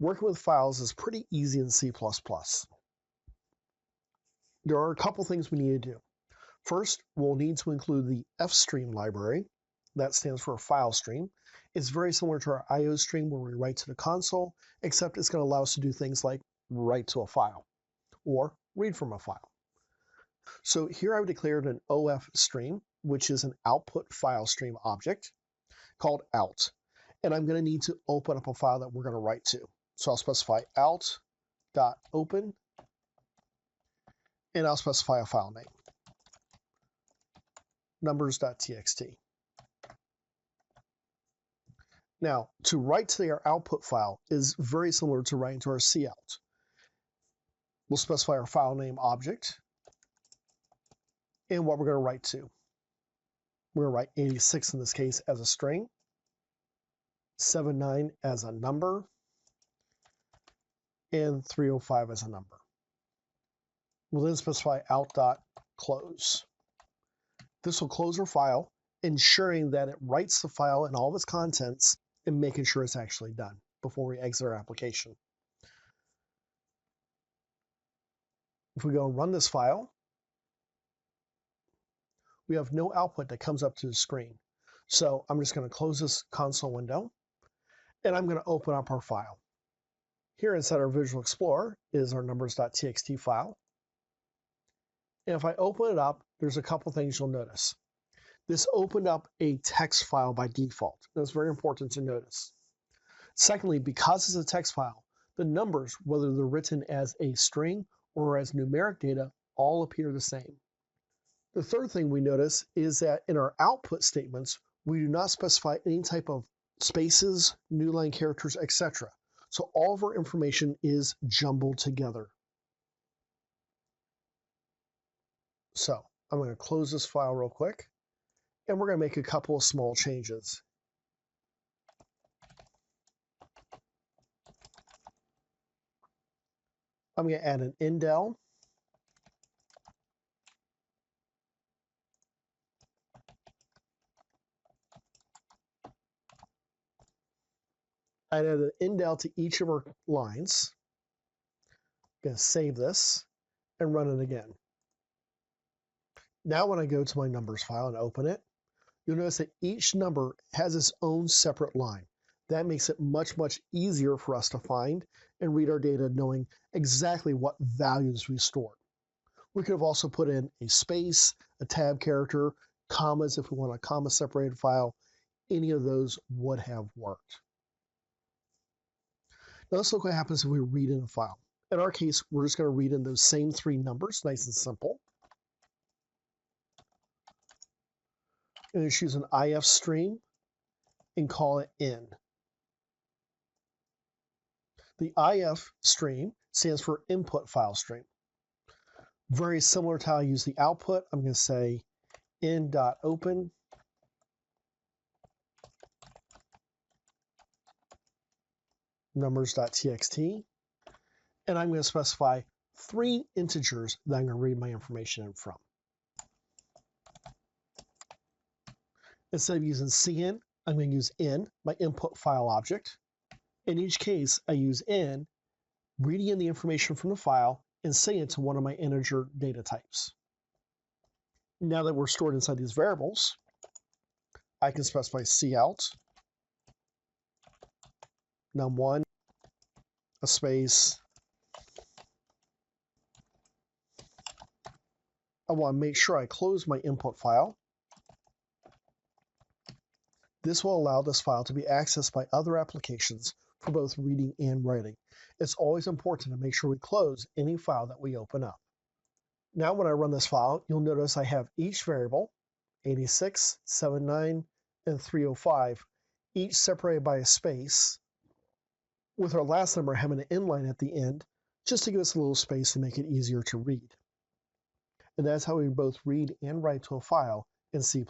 Working with files is pretty easy in C++. There are a couple things we need to do. First, we'll need to include the fstream library. That stands for file stream. It's very similar to our IOStream where we write to the console, except it's going to allow us to do things like write to a file or read from a file. So here I've declared an OF stream, which is an output file stream object called out. And I'm going to need to open up a file that we're going to write to. So I'll specify out.open, and I'll specify a file name, numbers.txt. Now, to write to our output file is very similar to writing to our cout. We'll specify our file name object and what we're going to write to. We're going to write 86 in this case as a string, 79 as a number, and 305 as a number. We'll then specify out.close. This will close our file, ensuring that it writes the file and all of its contents and making sure it's actually done before we exit our application. If we go and run this file, we have no output that comes up to the screen. So I'm just going to close this console window, and I'm going to open up our file. Here inside our Visual Explorer is our numbers.txt file. And if I open it up, there's a couple things you'll notice. This opened up a text file by default. That's very important to notice. Secondly, because it's a text file, the numbers, whether they're written as a string or as numeric data, all appear the same. The third thing we notice is that in our output statements, we do not specify any type of spaces, new line characters, etc. So all of our information is jumbled together. So I'm going to close this file real quick, and we're going to make a couple of small changes. I'm going to add an indel. I added an indel to each of our lines. I'm going to save this and run it again. Now when I go to my numbers file and open it, you'll notice that each number has its own separate line. That makes it much, much easier for us to find and read our data knowing exactly what values we stored. We could have also put in a space, a tab character, commas if we want a comma separated file. Any of those would have worked. Now let's look what happens if we read in a file. In our case, we're just going to read in those same three numbers, nice and simple. And just use an IF stream and call it in. The IF stream stands for input file stream. Very similar to how I use the output, I'm going to say in.open numbers.txt, and I'm going to specify 3 integers that I'm going to read my information in from. Instead of using cin, I'm going to use in, my input file object. In each case, I use in, reading in the information from the file and setting it to one of my integer data types. Now that we're stored inside these variables, I can specify cout, num1, a space. I want to make sure I close my input file. This will allow this file to be accessed by other applications for both reading and writing. It's always important to make sure we close any file that we open up. Now when I run this file, you'll notice I have each variable, 86, 79, and 305, each separated by a space, with our last number having an inline at the end, just to give us a little space to make it easier to read. And that's how we both read and write to a file in C++.